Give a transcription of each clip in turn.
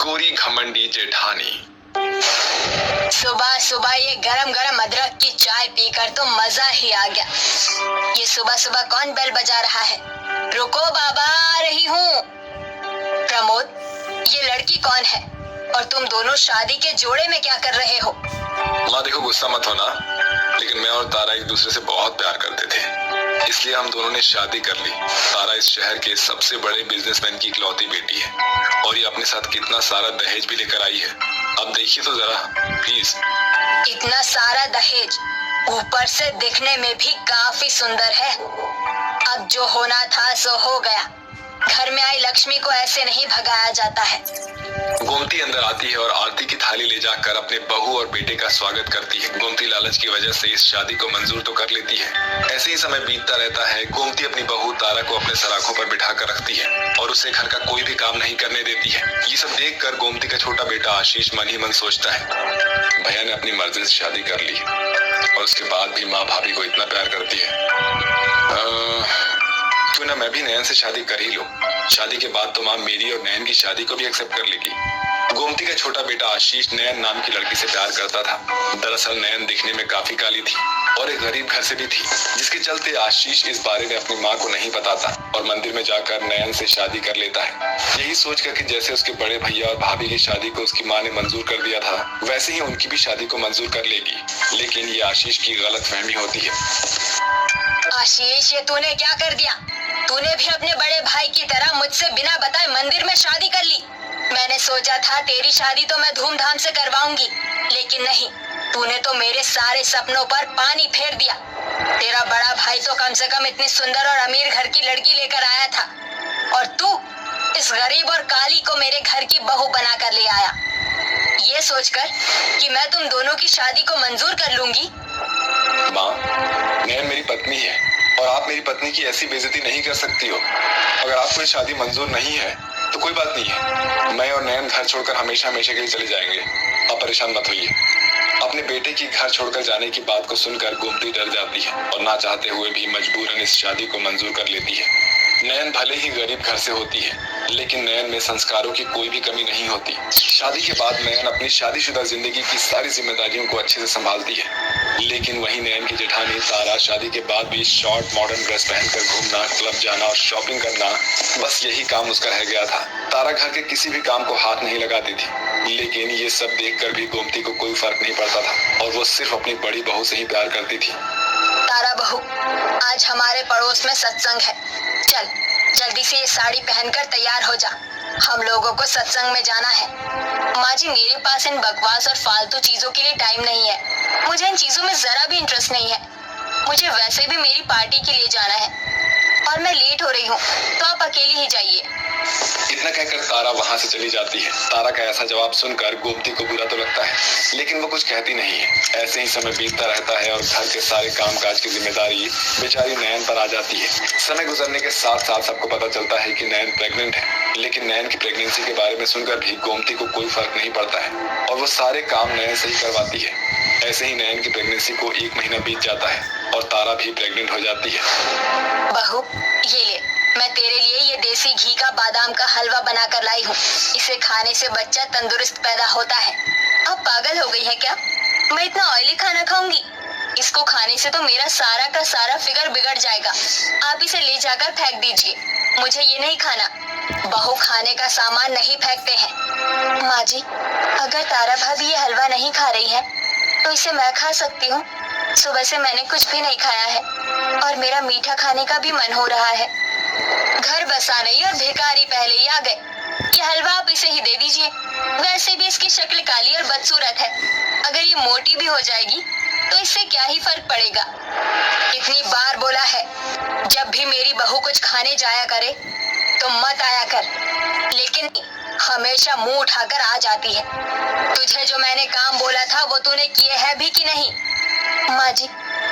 गोरी घमंडी जेठानी। सुबह सुबह ये गरम गरम अदरक की चाय पीकर तो मजा ही आ गया। ये सुबह सुबह कौन बेल बजा रहा है? रुको बाबा, आ रही हूँ। प्रमोद, ये लड़की कौन है और तुम दोनों शादी के जोड़े में क्या कर रहे हो? माँ देखो, गुस्सा मत होना, लेकिन मैं और तारा एक दूसरे से बहुत प्यार करते थे, इसलिए हम दोनों ने शादी कर ली। तारा इस शहर के सबसे बड़े बिजनेसमैन की इकलौती बेटी है और ये अपने साथ कितना सारा दहेज भी लेकर आई है। अब देखिए तो जरा प्लीज। इतना सारा दहेज, ऊपर से दिखने में भी काफी सुंदर है। अब जो होना था सो हो गया। घर में आई लक्ष्मी को ऐसे नहीं भगाया जाता है। गोमती अंदर आती है और आरती की थाली ले जाकर अपने बहू और बेटे का स्वागत करती है। गोमती लालच की वजह से इस शादी को मंजूर तो कर लेती है। ऐसे ही समय बीतता रहता है। गोमती अपनी बहू तारा को अपने सराखों पर बिठा कर रखती है और उसे घर का कोई भी काम नहीं करने देती है। ये सब देखकर गोमती का छोटा बेटा आशीष मन ही मन सोचता है, भैया ने अपनी मर्जी से शादी कर ली और उसके बाद भी माँ भाभी को इतना प्यार करती है। क्यों ना मैं भी नयन से शादी कर ही लूं। शादी के बाद तो माँ मेरी और नयन की शादी को भी एक्सेप्ट कर लेगी। गोमती का छोटा बेटा आशीष नयन नाम की लड़की से प्यार करता था। दरअसल नयन दिखने में काफी काली थी और एक गरीब घर से भी थी, जिसके चलते आशीष इस बारे में अपनी माँ को नहीं बताता और मंदिर में जाकर नयन से शादी कर लेता है, यही सोचकर कि जैसे उसके बड़े भैया और भाभी की शादी को उसकी माँ ने मंजूर कर दिया था, वैसे ही उनकी भी शादी को मंजूर कर लेगी। लेकिन ये आशीष की गलतफहमी होती है। आशीष, ये तूने क्या कर दिया? तूने भी अपने बड़े भाई की तरह मुझसे बिना बताए मंदिर में शादी कर ली। मैंने सोचा था तेरी शादी तो मैं धूमधाम से करवाऊंगी, लेकिन नहीं, तूने तो मेरे सारे सपनों पर पानी फेर दिया। तेरा बड़ा भाई तो कम से कम इतनी सुंदर और अमीर घर की लड़की लेकर आया था, और तू इस गरीब और काली को मेरे घर की बहू बना कर ले आया, ये सोचकर कि मैं तुम दोनों की शादी को मंजूर कर लूंगी। माँ, नयन मेरी पत्नी है और आप मेरी पत्नी की ऐसी बेइज्जती नहीं कर सकती हो। अगर आपको ये शादी मंजूर नहीं है तो कोई बात नहीं है, मैं और नयन घर छोड़कर हमेशा हमेशा के लिए चले जाएंगे। आप परेशान मत होइए। अपने बेटे की घर छोड़कर जाने की बात को सुनकर गोमती डर जाती है और ना चाहते हुए भी मजबूरन इस शादी को मंजूर कर लेती है। नयन भले ही गरीब घर से होती है, लेकिन नयन में संस्कारों की कोई भी कमी नहीं होती। शादी के बाद नयन अपनी शादीशुदा जिंदगी की सारी जिम्मेदारियों को अच्छे से संभालती है, लेकिन वहीं नयन की जेठानी तारा शादी के बाद भी शॉर्ट मॉडर्न ड्रेस पहनकर घूमना, क्लब जाना और शॉपिंग करना, बस यही काम उसका रह गया था। तारा घर के किसी भी काम को हाथ नहीं लगाती थी, लेकिन ये सब देखकर भी गोमती को कोई फर्क नहीं पड़ता था और वो सिर्फ अपनी बड़ी बहू से ही प्यार करती थी। तारा बहू, आज हमारे पड़ोस में सत्संग है। चल जल्दी से ये साड़ी पहनकर तैयार हो जा, हम लोगों को सत्संग में जाना है। माँ जी, मेरे पास इन बकवास और फालतू चीजों के लिए टाइम नहीं है। मुझे इन चीजों में जरा भी इंटरेस्ट नहीं है। मुझे वैसे भी मेरी पार्टी के लिए जाना है और मैं लेट हो रही हूँ, तो आप अकेली ही जाइए। इतना कहकर तारा वहां से चली जाती है। तारा का ऐसा जवाब सुनकर गोमती को बुरा तो लगता है, लेकिन वो कुछ कहती नहीं है। ऐसे ही समय बीतता रहता है और घर के सारे कामकाज की जिम्मेदारी बेचारी नयन पर आ जाती है। समय गुजरने के साथ साथ सबको पता चलता है कि नयन प्रेग्नेंट है, लेकिन नयन की प्रेगनेंसी के बारे में सुनकर भी गोमती को कोई फर्क नहीं पड़ता है और वो सारे काम नयन से ही करवाती है। ऐसे ही नयन की प्रेगनेंसी को 1 महीना बीत जाता है और तारा भी प्रेग्नेंट हो जाती है। बहू, ये ले, मैं तेरे लिए ये देसी घी का बादाम का हलवा बनाकर लाई हूँ। इसे खाने से बच्चा तंदुरुस्त पैदा होता है। अब पागल हो गई है क्या? मैं इतना ऑयली खाना खाऊंगी? इसको खाने से तो मेरा सारा का सारा फिगर बिगड़ जाएगा। आप इसे ले जाकर फेंक दीजिए, मुझे ये नहीं खाना। बहू खाने का सामान नहीं फेंकते हैं। माँ जी, अगर तारा भाभी ये हलवा नहीं खा रही है तो इसे मैं खा सकती हूँ। सुबह से मैंने कुछ भी नहीं खाया है और मेरा मीठा खाने का भी मन हो रहा है। घर बसा नहीं और भिखारी पहले ही आ गए। ये हलवा आप इसे ही दे दीजिए। वैसे भी इसकी शक्ल काली और बदसूरत है। अगर ये मोटी भी हो जाएगी तो इससे क्या ही फर्क पड़ेगा। इतनी बार बोला है, जब भी मेरी बहू कुछ खाने जाया करे तो मत आया कर, लेकिन हमेशा मुंह उठाकर आ जाती है। तुझे जो मैंने काम बोला था वो तूने किए हैं भी कि नहीं? माँ जी,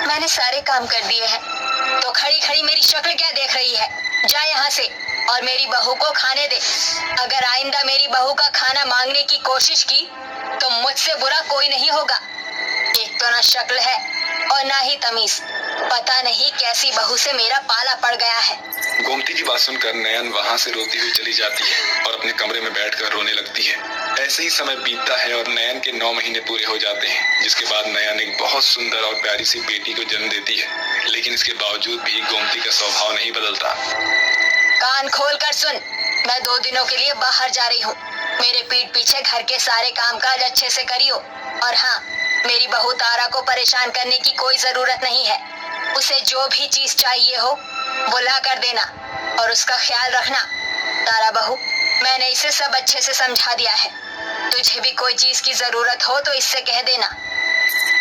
मैंने सारे काम कर दिए हैं। तो खड़ी खड़ी मेरी शक्ल क्या देख रही है? जा यहाँ से और मेरी बहू को खाने दे। अगर आइंदा मेरी बहू का खाना मांगने की कोशिश की तो मुझसे बुरा कोई नहीं होगा। एक तो ना शक्ल है और ना ही तमीज। पता नहीं कैसी बहू से मेरा पाला पड़ गया है। गोमती की बात सुनकर नयन वहां से रोती हुई चली जाती है और अपने कमरे में बैठकर रोने लगती है। ही समय बीतता है और नयन के 9 महीने पूरे हो जाते हैं, जिसके बाद नयन एक बहुत सुंदर और प्यारी सी बेटी को जन्म देती है। लेकिन इसके बावजूद भी गोमती का स्वभाव नहीं बदलता। कान खोल कर सुन, मैं 2 दिनों के लिए बाहर जा रही हूँ। मेरे पीठ पीछे घर के सारे कामकाज अच्छे से करियो। और हाँ, मेरी बहू तारा को परेशान करने की कोई जरूरत नहीं है। उसे जो भी चीज चाहिए हो वो ला कर देना और उसका ख्याल रखना। तारा बहू, मैंने इसे सब अच्छे से समझा दिया है। तुझे भी कोई चीज की जरूरत हो तो इससे कह देना।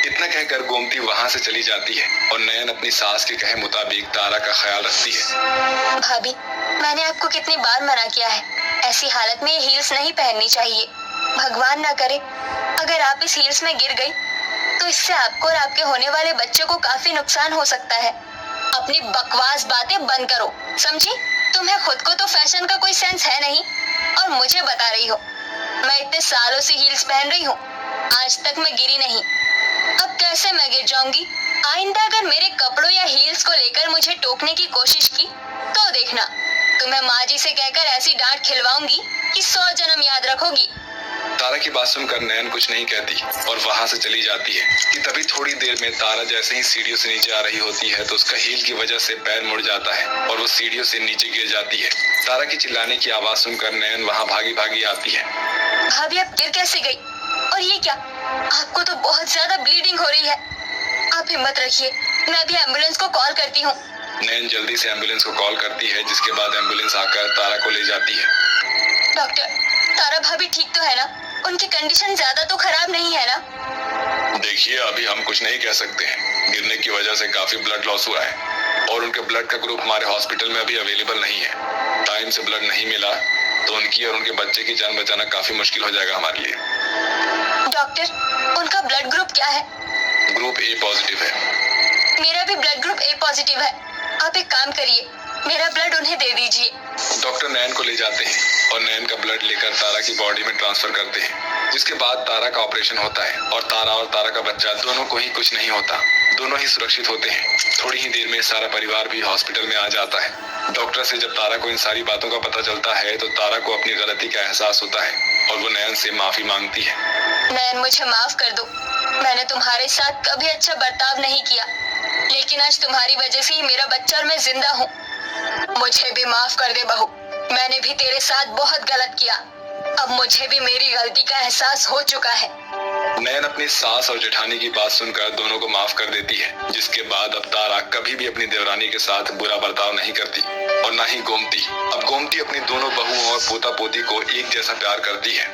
इतना कहकर गोमती वहाँ से चली जाती है और नयन अपनी सास के कहे मुताबिक तारा का ख्याल रखती है। भाभी, मैंने आपको कितनी बार मना किया है, ऐसी हालत में ये हील्स नहीं पहननी चाहिए। भगवान ना करे अगर आप इस हील्स में गिर गई तो इससे आपको और आपके होने वाले बच्चे को काफी नुकसान हो सकता है। अपनी बकवास बातें बंद करो, समझी? तुम्हें खुद को तो फैशन का कोई सेंस है नहीं और मुझे बता रही हो। मैं इतने सालों से हील्स पहन रही हूँ, आज तक मैं गिरी नहीं। अब कैसे मैं गिर जाऊंगी? आइंदा अगर मेरे कपड़ों या हील्स को लेकर मुझे टोकने की कोशिश की तो देखना, तुम्हें माँ जी से कहकर ऐसी डांट खिलवाऊंगी कि 100 जन्म याद रखोगी। तारा की बात सुनकर नयन कुछ नहीं कहती और वहाँ से चली जाती है कि तभी थोड़ी देर में तारा जैसे ही सीढ़ियों से नीचे आ रही होती है तो उसका हील की वजह से पैर मुड़ जाता है और वो सीढ़ियों से नीचे गिर जाती है। तारा की चिल्लाने की आवाज सुनकर नयन वहाँ भागी भागी आती है। भाभी, अब गिर कैसे गई? और ये क्या? आपको तो बहुत ज्यादा ब्लीडिंग हो रही है। आप हिम्मत रखिए, मैं अभी एम्बुलेंस को कॉल करती हूँ। नयन जल्दी से एम्बुलेंस को कॉल करती है, जिसके बाद एम्बुलेंस आकर तारा को ले जाती है। डॉक्टर, तारा भाभी ठीक तो है ना? उनकी कंडीशन ज्यादा तो खराब नहीं है ना? देखिए, अभी हम कुछ नहीं कह सकते हैं। गिरने की वजह से काफी ब्लड लॉस हुआ है और उनके ब्लड का ग्रुप हमारे हॉस्पिटल में अभी अवेलेबल नहीं है। टाइम से ब्लड नहीं मिला तो उनकी और उनके बच्चे की जान बचाना काफी मुश्किल हो जाएगा हमारे लिए। डॉक्टर, उनका ब्लड ग्रुप क्या है? ग्रुप ए पॉजिटिव है। मेरा भी ब्लड ग्रुप ए पॉजिटिव है। आप एक काम करिए, मेरा ब्लड उन्हें दे दीजिए। डॉक्टर नयन को ले जाते हैं और नयन का ब्लड लेकर तारा की बॉडी में ट्रांसफर करते हैं, जिसके बाद तारा का ऑपरेशन होता है और तारा का बच्चा दोनों को ही कुछ नहीं होता। दोनों ही सुरक्षित होते हैं। थोड़ी ही देर में सारा परिवार भी हॉस्पिटल में आ जाता है। डॉक्टर से जब तारा को इन सारी बातों का पता चलता है तो तारा को अपनी गलती का एहसास होता है और वो नयन से माफी मांगती है। नयन, मुझे माफ कर दो। मैंने तुम्हारे साथ कभी अच्छा बर्ताव नहीं किया, लेकिन आज तुम्हारी वजह से ही मेरा बच्चा और मैं जिंदा हूँ। मुझे भी माफ कर दे बहू, मैंने भी तेरे साथ बहुत गलत किया। अब मुझे भी मेरी गलती का एहसास हो चुका है। नयन अपनी सास और जेठानी की बात सुनकर दोनों को माफ कर देती है, जिसके बाद अब तारा कभी भी अपनी देवरानी के साथ बुरा बर्ताव नहीं करती और ना ही गोमती। अब गोमती अपनी दोनों बहुओं और पोता पोती को एक जैसा प्यार करती है